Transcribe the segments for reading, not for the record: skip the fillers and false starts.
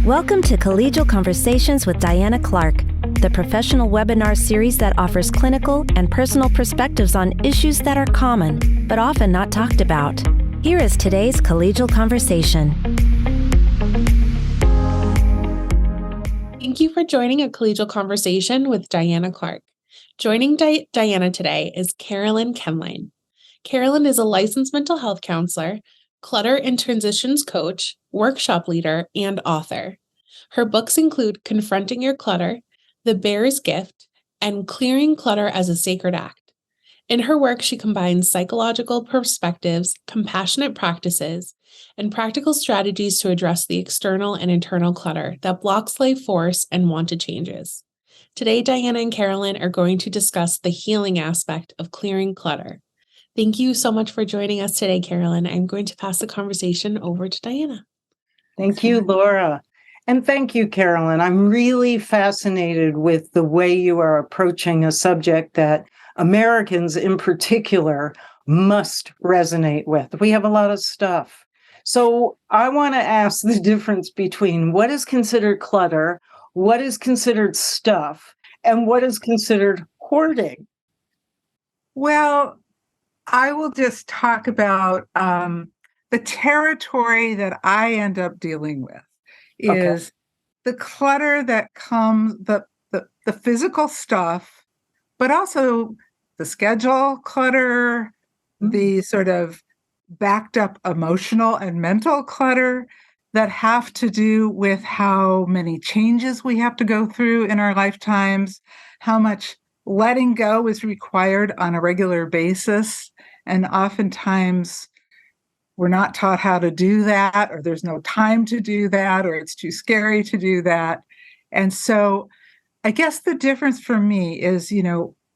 Welcome to Collegial Conversations with Diana Clark, the professional webinar series that offers clinical and personal perspectives on issues that are common, but often not talked about. Here is today's Collegial Conversation. Thank you for joining a Collegial Conversation with Diana Clark. Joining Diana today is Carolyn Koehnline. Carolyn is a licensed mental health counselor, clutter and transitions coach, workshop leader, and author. Her books include Confronting Your Clutter, The Bear's Gift, and Clearing Clutter as a Sacred Act. In her work, she combines psychological perspectives, compassionate practices, and practical strategies to address the external and internal clutter that blocks life force and wanted changes. Today, Diana and Carolyn are going to discuss the healing aspect of clearing clutter. Thank you so much for joining us today, Carolyn. I'm going to pass the conversation over to Diana. Thank you, Laura. And thank you, Carolyn. I'm really fascinated with the way you are approaching a subject that Americans in particular must resonate with. We have a lot of stuff. So I want to ask the difference between what is considered clutter, what is considered stuff, and what is considered hoarding. Well, I will just talk about the territory that I end up dealing with is the clutter that comes, the physical stuff, but also the schedule clutter, the sort of backed up emotional and mental clutter that have to do with how many changes we have to go through in our lifetimes, how much letting go is required on a regular basis. And oftentimes we're not taught how to do that, or there's no time to do that, or it's too scary to do that. And so I guess the difference for me is,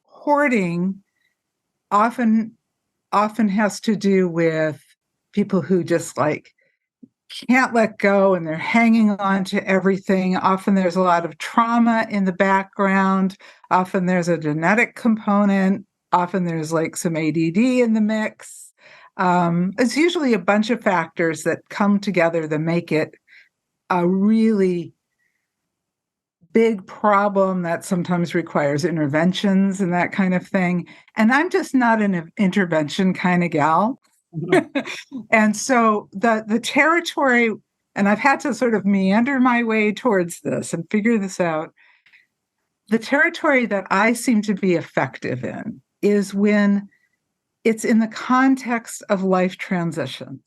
hoarding often has to do with people who just can't let go and they're hanging on to everything. Often there's a lot of trauma in the background. Often there's a genetic component. Often there's some ADD in the mix. It's usually a bunch of factors that come together that make it a really big problem that sometimes requires interventions and that kind of thing. And I'm just not an intervention kind of gal. And so the territory, and I've had to sort of meander my way towards this and figure this out. The territory that I seem to be effective in is when it's in the context of life transitions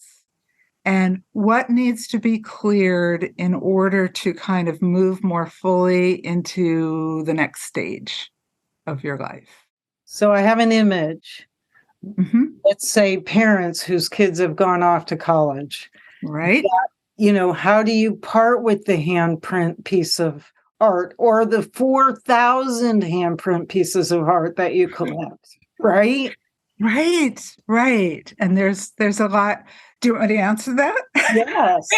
and what needs to be cleared in order to kind of move more fully into the next stage of your life. So I have an image. Let's say parents whose kids have gone off to college. Right. How do you part with the handprint piece of art or the 4,000 handprint pieces of art that you collect? Right. And there's a lot. Do you want me to answer that? Yes.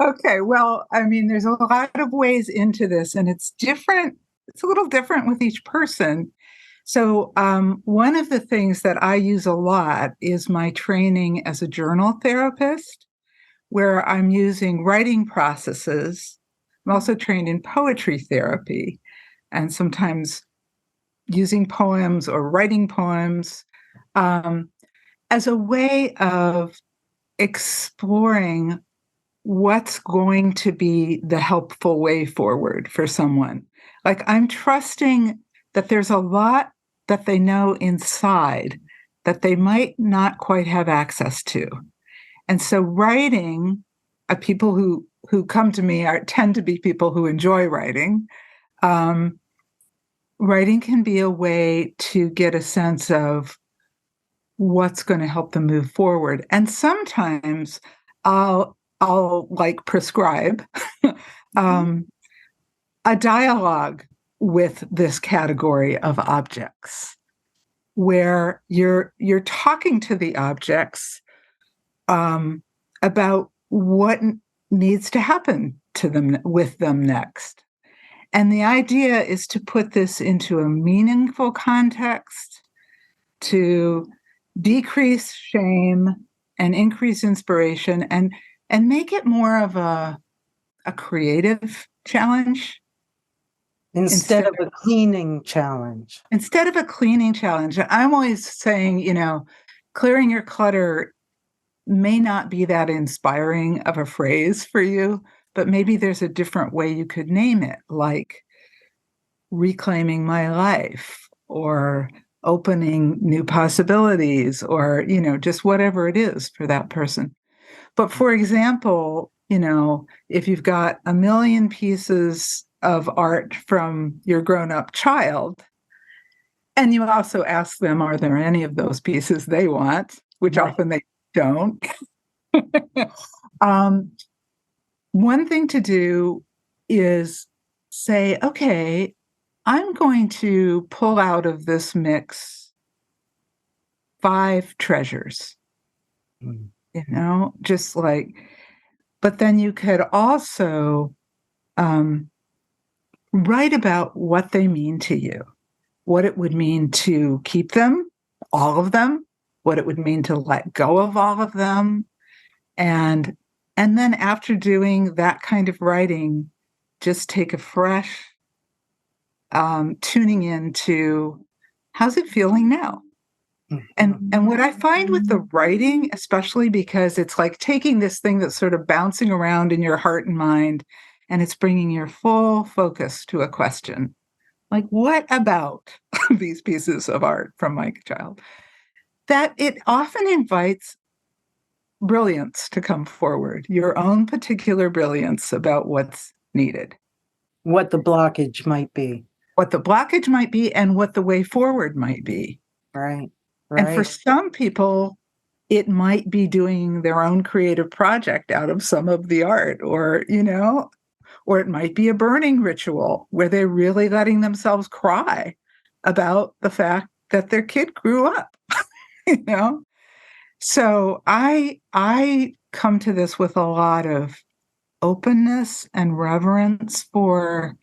Okay. Well, there's a lot of ways into this, and it's different. It's a little different with each person. So one of the things that I use a lot is my training as a journal therapist, where I'm using writing processes. I'm also trained in poetry therapy, and sometimes using poems or writing poems as a way of exploring what's going to be the helpful way forward for someone. I'm trusting that there's a lot that they know inside that they might not quite have access to. And so writing, people who come to me tend to be people who enjoy writing. Writing can be a way to get a sense of what's going to help them move forward. And sometimes I'll prescribe a dialogue with this category of objects, where you're talking to the objects about what needs to happen to them with them next. And the idea is to put this into a meaningful context, to decrease shame and increase inspiration, and make it more of a a creative challenge Instead of a cleaning challenge. Instead of a cleaning challenge. I'm always saying, clearing your clutter may not be that inspiring of a phrase for you, but maybe there's a different way you could name it, like reclaiming my life or opening new possibilities or, just whatever it is for that person. But for example, if you've got a million pieces of art from your grown-up child, and you also ask them, are there any of those pieces they want, which often they don't. One thing to do is say, okay, I'm going to pull out of this mix 5 treasures, just like, but then you could also write about what they mean to you, what it would mean to keep them, all of them, what it would mean to let go of all of them. And then after doing that kind of writing, just take a fresh tuning into how's it feeling now? And what I find with the writing, especially because it's like taking this thing that's sort of bouncing around in your heart and mind, and it's bringing your full focus to a question. Like, what about these pieces of art from my child? That it often invites brilliance to come forward, your own particular brilliance about what's needed. What the blockage might be. What the blockage might be and what the way forward might be. Right. And for some people, it might be doing their own creative project out of some of the art, or it might be a burning ritual where they're really letting themselves cry about the fact that their kid grew up, So I come to this with a lot of openness and reverence for,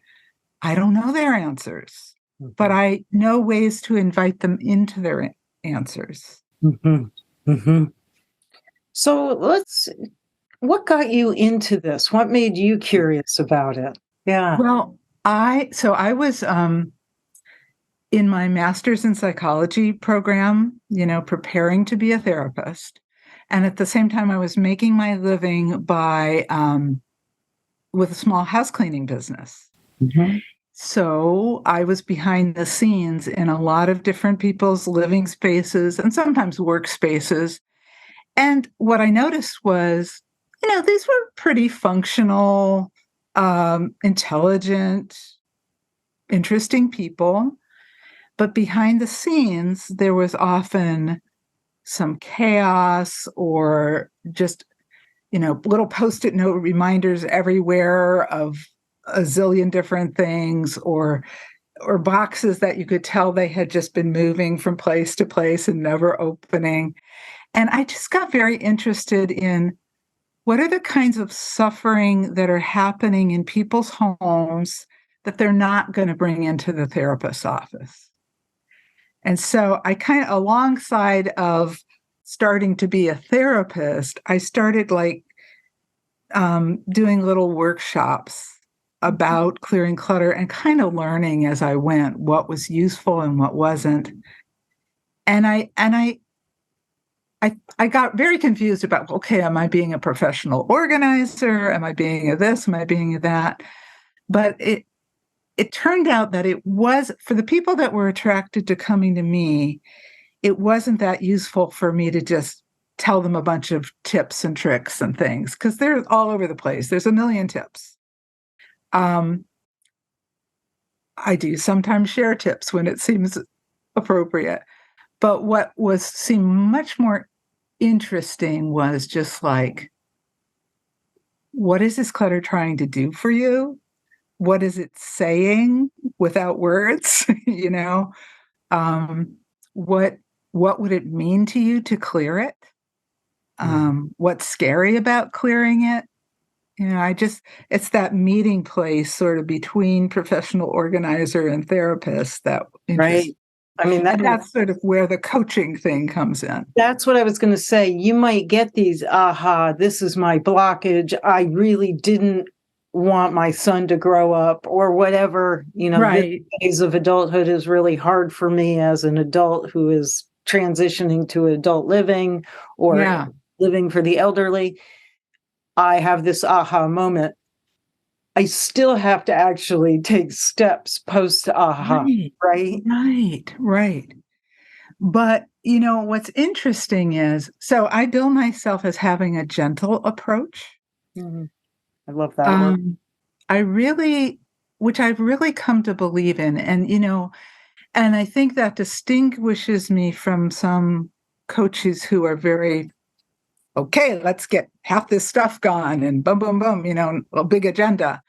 I don't know their answers, but I know ways to invite them into their answers. So what got you into this? What made you curious about it? Yeah. Well, I was in my master's in psychology program, preparing to be a therapist. And at the same time, I was making my living with a small house cleaning business. So I was behind the scenes in a lot of different people's living spaces and sometimes workspaces. And what I noticed was, these were pretty functional, intelligent, interesting people. But behind the scenes, there was often some chaos or just, little Post-it note reminders everywhere of a zillion different things, or boxes that you could tell they had just been moving from place to place and never opening. And I just got very interested in what are the kinds of suffering that are happening in people's homes that they're not going to bring into the therapist's office. And so I kind of, alongside of starting to be a therapist, I started doing little workshops about clearing clutter and kind of learning as I went what was useful and what wasn't. And I got very confused about, okay, am I being a professional organizer? Am I being a this? Am I being a that? But it turned out that it was, for the people that were attracted to coming to me, it wasn't that useful for me to just tell them a bunch of tips and tricks and things, because they're all over the place. There's a million tips. I do sometimes share tips when it seems appropriate. But what seemed much more interesting was just like, what is this clutter trying to do for you? What is it saying without words? What would it mean to you to clear it? What's scary about clearing it? It's that meeting place sort of between professional organizer and therapist that interests. Right. I mean, that's sort of where the coaching thing comes in. That's what I was going to say. You might get these, this is my blockage. I really didn't want my son to grow up or whatever, Right. this phase of adulthood is really hard for me as an adult who is transitioning to adult living or Yeah. living for the elderly. I have this aha moment. I still have to actually take steps post aha, right? Right. But, what's interesting is, so I bill myself as having a gentle approach. Mhm. I love that word. I really, which I've really come to believe in. And I think that distinguishes me from some coaches who are very, okay, let's get half this stuff gone and boom, boom, boom, a big agenda.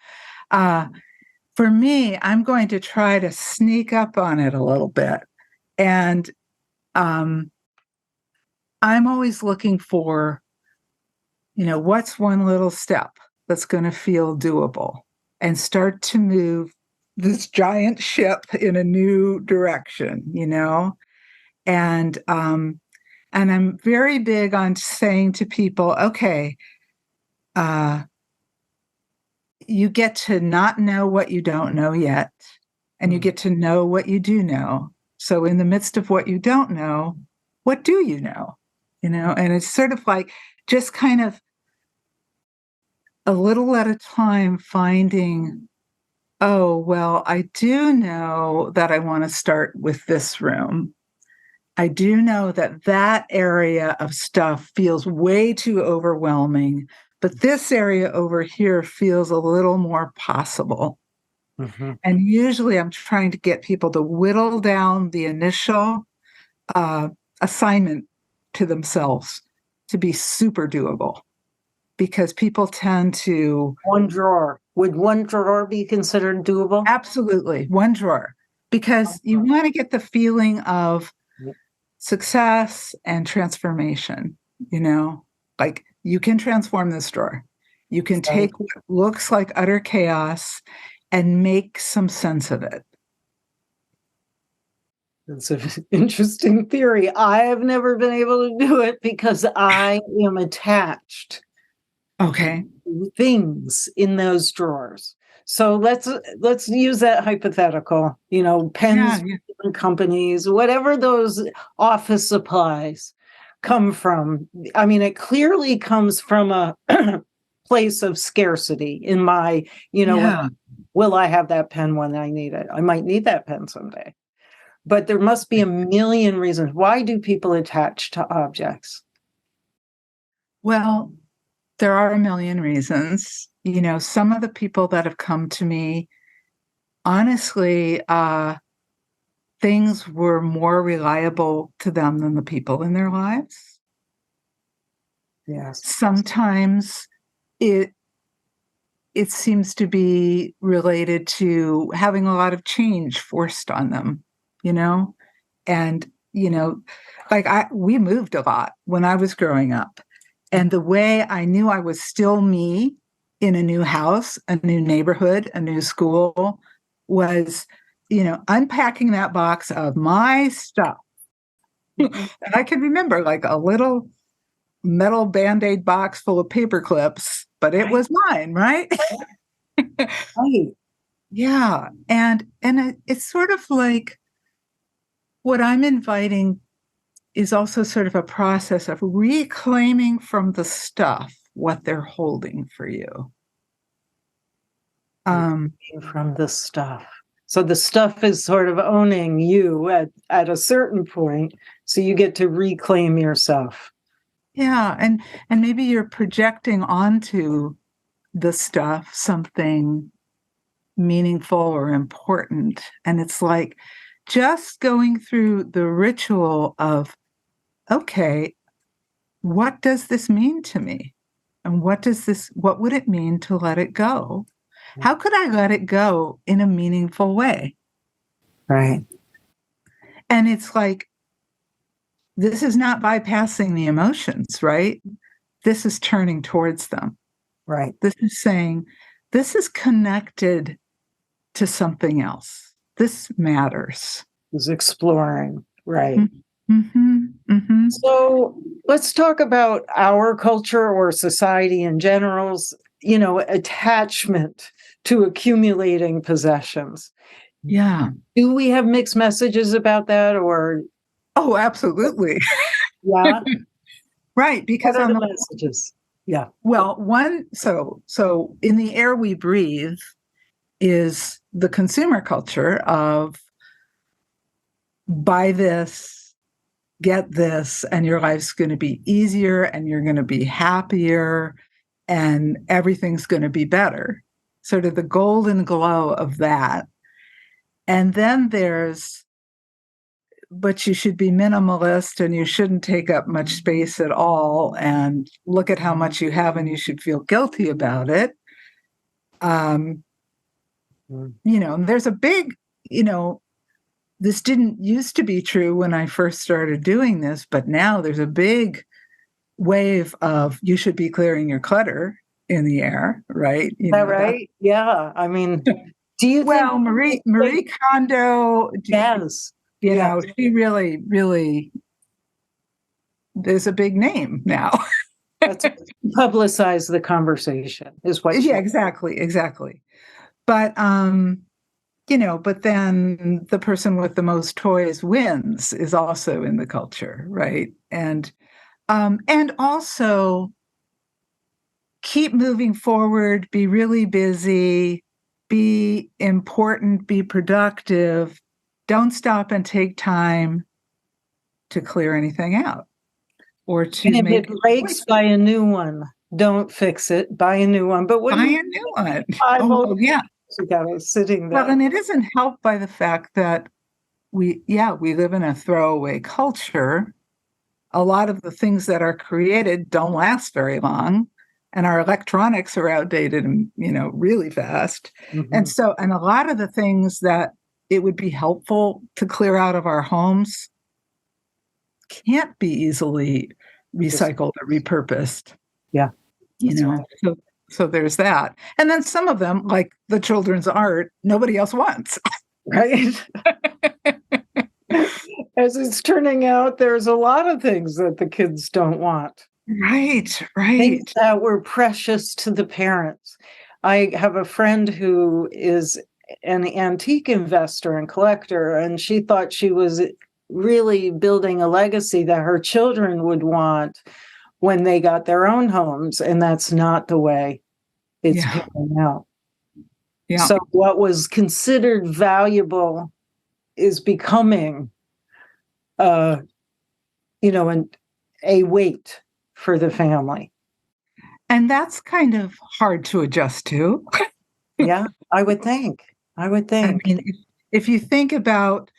For me, I'm going to try to sneak up on it a little bit. And I'm always looking for, what's one little step that's going to feel doable and start to move this giant ship in a new direction, And I'm very big on saying to people, okay, you get to not know what you don't know yet, and you get to know what you do know. So in the midst of what you don't know, what do you know? And it's sort of like just kind of a little at a time finding, oh, well, I do know that I want to start with this room. I do know that that area of stuff feels way too overwhelming, but this area over here feels a little more possible. Mm-hmm. And usually I'm trying to get people to whittle down the initial assignment to themselves to be super doable, because people tend to... One drawer. Would one drawer be considered doable? Absolutely. One drawer, because you want to get the feeling of success and transformation, like you can transform this drawer. You can take what looks like utter chaos and make some sense of it. It's an interesting theory. I have never been able to do it because I am attached Okay. to things in those drawers. So let's use that hypothetical, pens, companies, whatever those office supplies come from. I mean, it clearly comes from a place of scarcity in my, will I have that pen when I need it? I might need that pen someday. But there must be a million reasons. Why do people attach to objects? Well, there are a million reasons. Some of the people that have come to me, honestly, things were more reliable to them than the people in their lives. Yes. Sometimes it seems to be related to having a lot of change forced on them, and, like we moved a lot when I was growing up. And the way I knew I was still me in a new house, a new neighborhood, a new school was, unpacking that box of my stuff. And I can remember like a little metal Band-Aid box full of paper clips, but it was mine, right? Right. Yeah. And it's sort of like what I'm inviting is also sort of a process of reclaiming from the stuff what they're holding for you. From the stuff. So the stuff is sort of owning you at a certain point. So you get to reclaim yourself. Yeah. And maybe you're projecting onto the stuff something meaningful or important. And it's like just going through the ritual of, okay, what does this mean to me? And what would it mean to let it go? How could I let it go in a meaningful way? Right. And it's like, this is not bypassing the emotions, right? This is turning towards them. Right. This is saying, this is connected to something else. This matters. Is exploring. Right. Mm-hmm. Mm-hmm. So let's talk about our culture or society in general. attachment to accumulating possessions. Yeah. Do we have mixed messages about that, or? Oh, absolutely. Yeah. Right. Because What are on the the messages? Yeah. Well, so in the air we breathe is the consumer culture of buy this, get this, and your life's going to be easier and you're going to be happier and everything's going to be better. Sort of the golden glow of that. And then but you should be minimalist and you shouldn't take up much space at all. And look at how much you have and you should feel guilty about it. There's a big, this didn't used to be true when I first started doing this, but now there's a big wave of you should be clearing your clutter in the air, right? Is that right? Yeah. I mean, do you well, think Marie Kondo, yes. She really, really, there's a big name now. That's publicize the conversation is what. Yeah, exactly. But, but then the person with the most toys wins is also in the culture, right? And also keep moving forward, be really busy, be important, be productive. Don't stop and take time to clear anything out or to and if make it breaks, buy a new one. Don't fix it. Buy a new one. But buy a new one. Yeah. You got it sitting there. Well, and it isn't helped by the fact that we live in a throwaway culture. A lot of the things that are created don't last very long. And our electronics are outdated and, really fast. Mm-hmm. And a lot of the things that it would be helpful to clear out of our homes can't be easily recycled or repurposed. Yeah. Right. So there's that. And then some of them, like the children's art, nobody else wants. Right. As it's turning out, there's a lot of things that the kids don't want. Right. Things that were precious to the parents. I have a friend who is an antique investor and collector, and she thought she was really building a legacy that her children would want when they got their own homes, and that's not the way it's panning out. Yeah. So what was considered valuable is becoming, a weight for the family. And that's kind of hard to adjust to. Yeah, I would think. I mean, if you think about,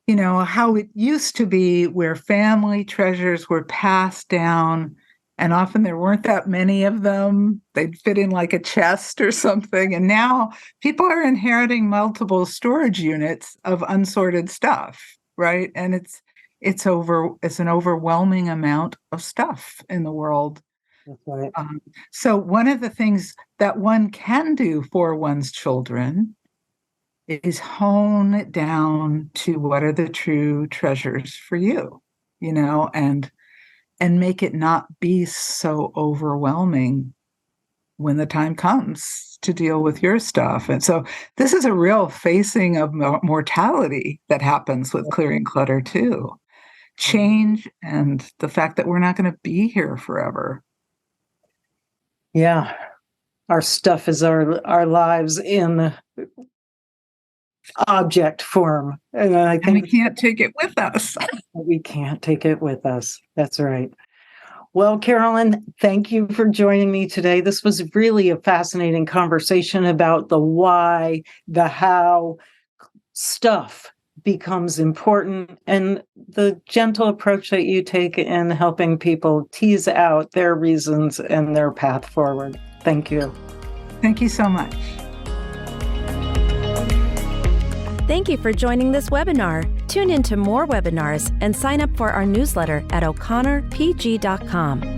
how it used to be where family treasures were passed down, and often there weren't that many of them. They'd fit in like a chest or something. And now people are inheriting multiple storage units of unsorted stuff, right? And it's an overwhelming amount of stuff in the world. That's right. So one of the things that one can do for one's children is hone it down to what are the true treasures for you, and make it not be so overwhelming when the time comes to deal with your stuff. And so this is a real facing of mortality that happens with clearing clutter too. Change and the fact that we're not going to be here forever. Yeah. Our stuff is our lives in object form. And I think we can't take it with us. We can't take it with us. That's right. Well, Carolyn, thank you for joining me today. This was really a fascinating conversation about the why, the how stuff becomes important, and the gentle approach that you take in helping people tease out their reasons and their path forward. Thank you. Thank you so much. Thank you for joining this webinar. Tune in to more webinars and sign up for our newsletter at o'connorpg.com.